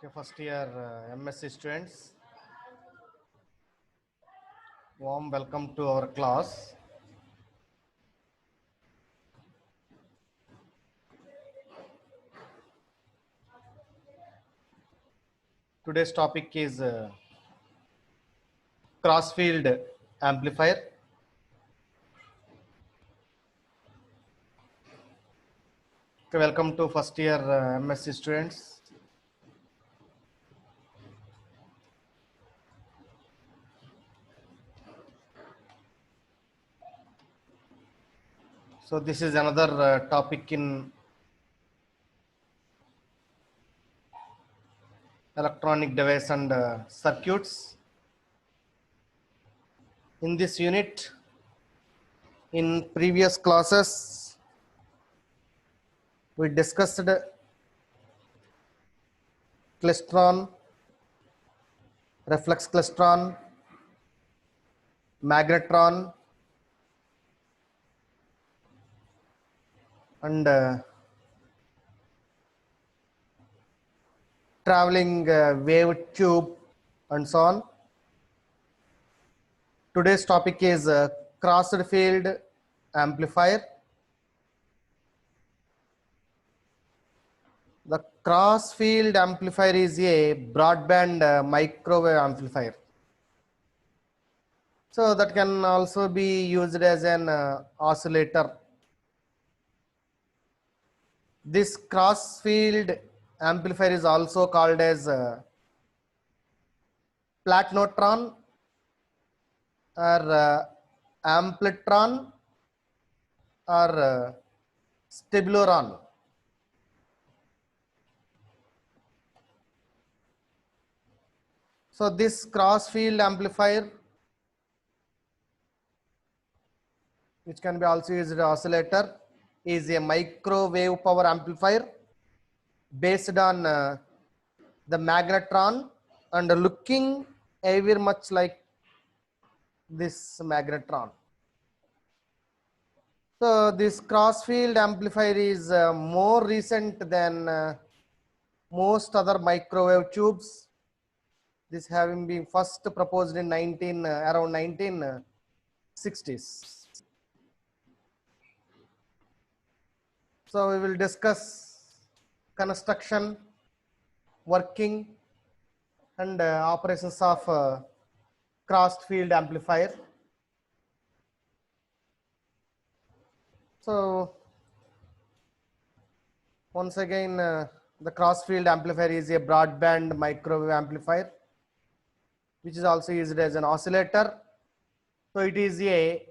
Okay, first year MSc students, warm welcome to our class. Today's topic is cross-field amplifier. Okay, welcome to first year MSc students. So this is another topic in electronic device and circuits. In this unit, in previous classes, we discussed klystron, reflex klystron, magnetron, and traveling wave tube and so on. Today's topic is crossed field amplifier. The cross field amplifier is a broadband microwave amplifier. So that can also be used as an oscillator. This cross field amplifier is also called as platinotron or amplitron or stabiloron. So this cross field amplifier, which can be also used as oscillator, is a microwave power amplifier based on the magnetron and looking very much like this magnetron. So this cross field amplifier is more recent than most other microwave tubes. This having been first proposed in around 1960s. So we will discuss construction, working, and operations of crossed field amplifier. So once again, the cross field amplifier is a broadband microwave amplifier, which is also used as an oscillator. So it is a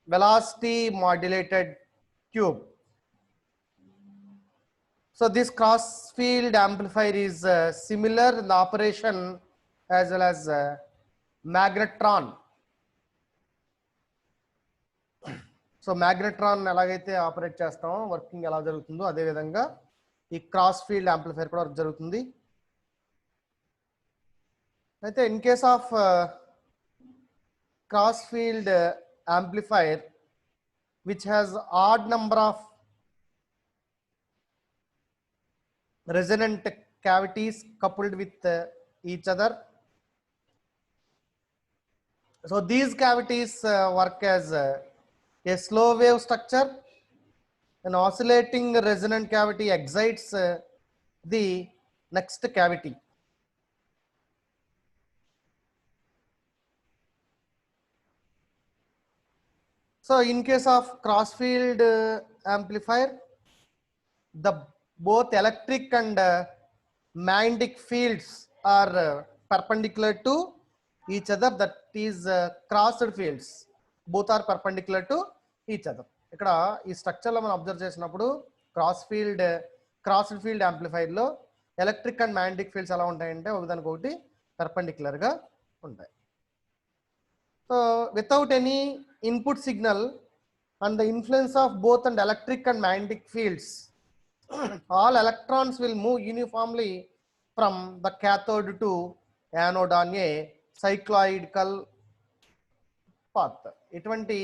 velocity modulated tube. So this cross field amplifier is similar in the operation as well as magnetron. So magnetron ఎలాగైతే operate చేస్తామో working ఎలా జరుగుతుందో అదే విధంగా ఈ cross field amplifier కూడా work జరుగుతుంది. అయితే in case of cross field amplifier which has odd number of resonant cavities coupled with each other. So these cavities work as a slow wave structure. An oscillating resonant cavity excites the next cavity. So in case of cross field amplifier, the both electric and magnetic fields are perpendicular to each other. That is crossed fields. Both are perpendicular to each other. ఇక్కడ ఈ structure లో మనం observe చేసినప్పుడు crossed field amplifier లో electric and magnetic fields ఎలా ఉంటాయంటే ఒకదానికి ఒకటి పర్పెండిక్యులర్ గా ఉంటాయి. So without any input signal and the influence of both and electric and magnetic fields, all electrons will move uniformly from the cathode to anode on a cycloidal path. ఇటువంటి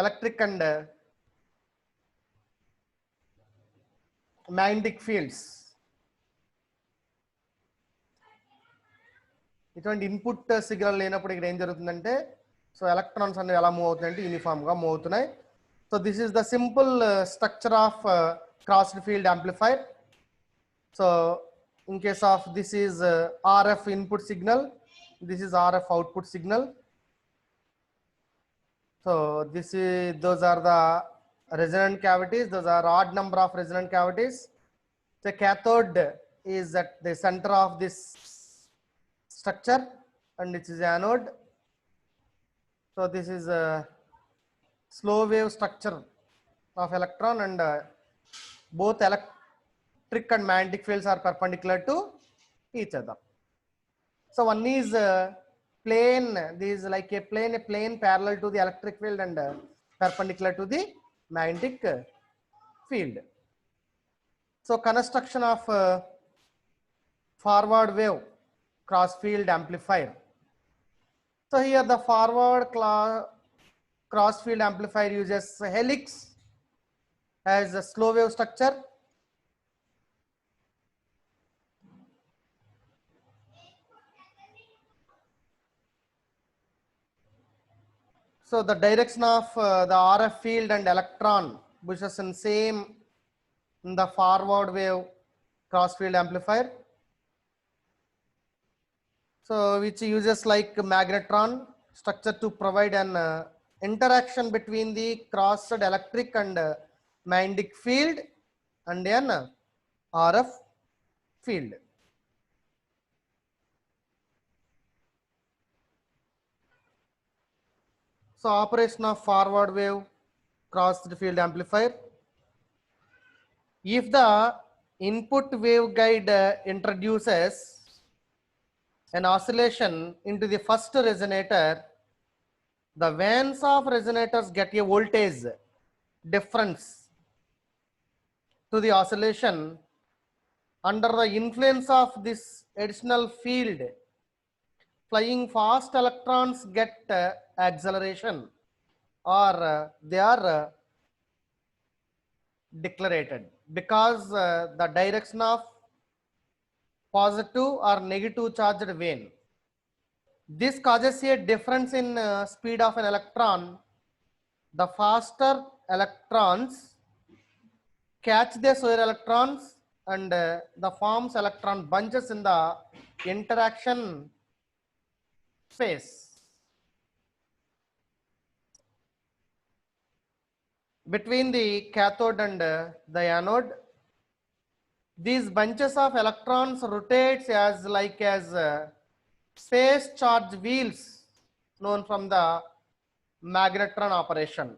electric and magnetic fields ఇటువంటి input signal లేనప్పుడు ఇక్కడ ఏం జరుగుతుందంటే so electrons అనేవి ఎలా move అవుతున్నాయంటే యూనిఫామ్గా move అవుతున్నాయి. So this is the simple structure of crossed field amplifier. So in case of this is RF input signal, this is RF output signal. So this is, those are the resonant cavities, those are odd number of resonant cavities. The cathode is at the center of this structure and it is anode. So this is a slow wave structure of electron and both electric and magnetic fields are perpendicular to each other. So one is plane, this is like a plane parallel to the electric field and perpendicular to the magnetic field. So construction of forward wave cross field amplifier. So here the forward cross field amplifier uses helix as a slow wave structure. So the direction of the RF field and electron pushes in same in the forward wave cross field amplifier. So which uses like magnetron structure to provide an interaction between the crossed electric and magnetic field and an RF field. So operation of forward wave crossed field amplifier. If the input waveguide introduces an oscillation into the first resonator, the vanes of resonators get a voltage difference to the oscillation. Under the influence of this additional field, flying fast electrons get acceleration or they are declarated because the direction of positive or negative charged vane. This causes a difference in speed of an electron. The faster electrons catch the slower electrons and the forms electron bunches in the interaction phase. Between the cathode and the anode, these bunches of electrons rotates as like as space charge wheels known from the magnetron operation.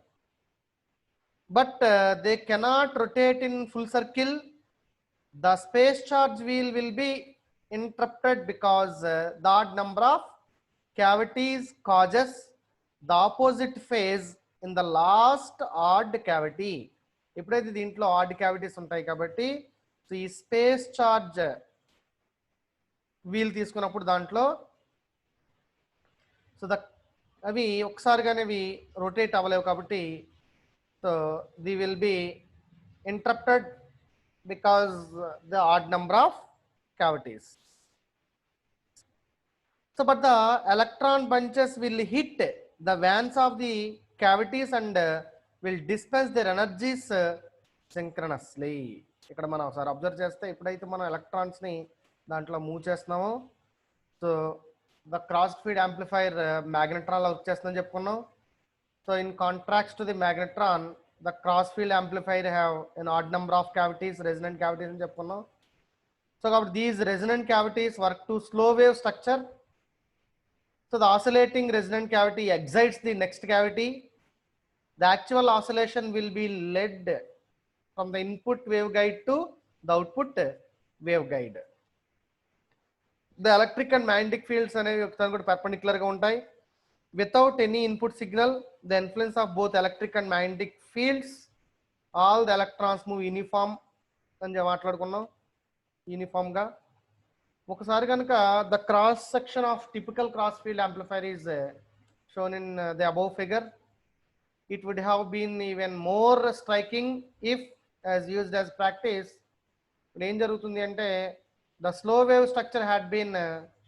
But they cannot rotate in full circle. The space charge wheel will be interrupted because the odd number of cavities causes the opposite phase in the last odd cavity. ఇప్పుడైతే దీంట్లో add cavities ఉంటాయి కాబట్టి so ఈ space charge wheel తీసుకున్నప్పుడు దాంట్లో so అవి ఒకసారిగానే అవి rotate అవ్వలేవు కాబట్టి so the will be interrupted because the odd number of cavities. So but the electron bunches will hit the vanes of the cavities and will dispense their energies synchronously. ఇక్కడ మనం ఒకసారి observe చేస్తే ఎప్పుడైతే మనం electrons ని దాంట్లో move చేస్తున్నామో so the cross feed amplifier magnetron లో వర్క్ చేస్తుందని చెప్పుకున్నాం. So in contracts to the magnetron, the cross field amplifier have an odd number of cavities, resonant cavities అని చెప్పుకున్నాం. So these resonant cavities work to slow wave structure. So the oscillating resonant cavity excites the next cavity. The actual oscillation will be led from the input waveguide to the output waveguide. The electric and magnetic fields అనేవి ఒకసారి కూడా perpendicular గా ఉంటాయి. Without any input signal, the influence of both electric and magnetic fields, all the electrons move uniform అని మాట్లాడుకున్నాం, uniform గా. ఒకసారి కనుక the cross section of typical cross field amplifier is shown in the above figure, it would have been even more striking if as used as practice. ఏం జరుగుతుంది అంటే the slow wave structure had been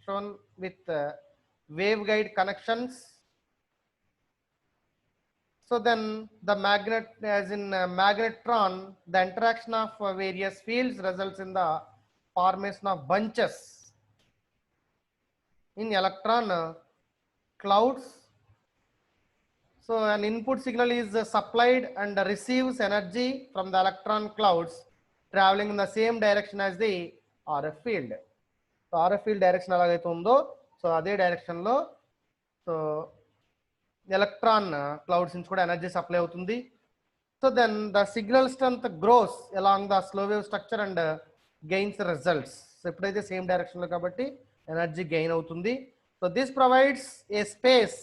shown with waveguide connections. So then the magnet, as in magnetron, the interaction of various fields results in the formation of bunches in electron clouds. So an input signal is supplied and receives energy from the electron clouds traveling in the same direction as the RF field. So RF field direction alagaithe undo, so ade direction lo so electron clouds nunchi kuda energy supply avutundi. So then the signal strength grows along the slow wave structure and gains the results. So ippudaithe same direction lo kabatti energy gain avutundi. So this provides a space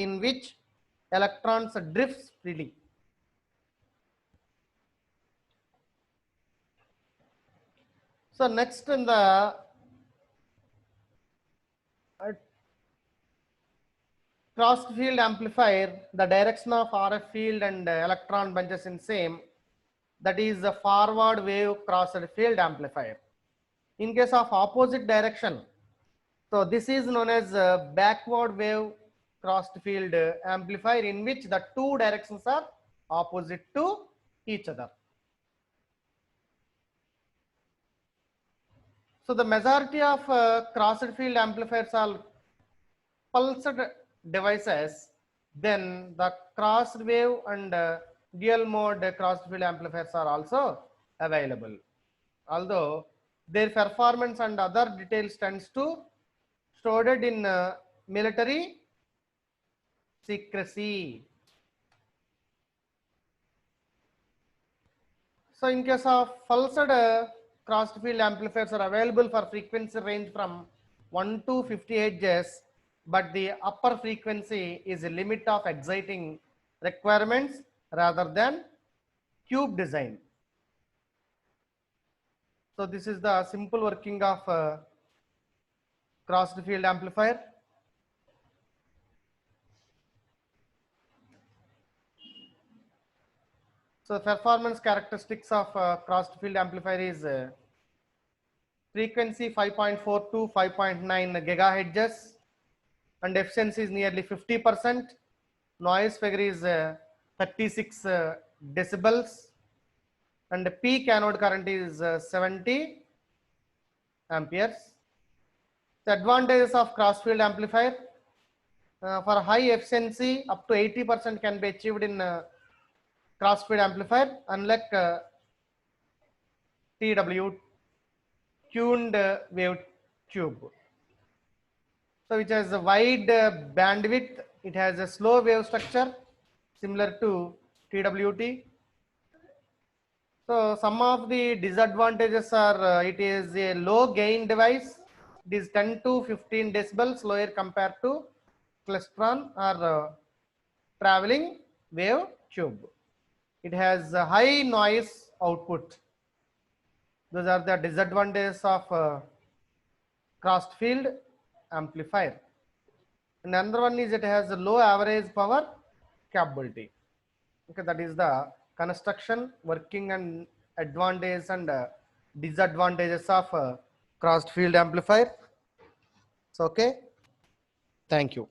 in which electrons drifts freely. So next in the crossed field amplifier, the direction of RF field and electron bunches in same, that is the forward wave crossed field amplifier. In case of opposite direction, so this is known as backward wave crossed field amplifier, in which the two directions are opposite to each other. So the majority of crossed field amplifiers are pulsed devices. Then the crossed wave and dual mode crossed field amplifiers are also available, although their performance and other details tends to stored in military secrecy. So in case of pulsed crossed field amplifiers are available for frequency range from 1 to 50 Hz, but the upper frequency is a limit of exciting requirements rather than tube design. So this is the simple working of crossed field amplifier. So performance characteristics of crossed field amplifier is frequency 5.4 to 5.9 gigahertz and efficiency is nearly 50%. Noise figure is 36 decibels and peak anode current is 70 amperes. The advantages of crossed field amplifier, for high efficiency up to 80% can be achieved in crossed field amplifier, unlike TW, tuned wave tube. So which has a wide bandwidth, it has a slow wave structure similar to TWT. So some of the disadvantages are it is a low gain device. It is 10 to 15 decibels lower compared to klystron or traveling wave tube. It has a high noise output. Those are the disadvantages of crossed field amplifier. And another one is it has a low average power capability. Okay, that is the construction, working and advantages and disadvantages of crossed field amplifier. So okay, thank you.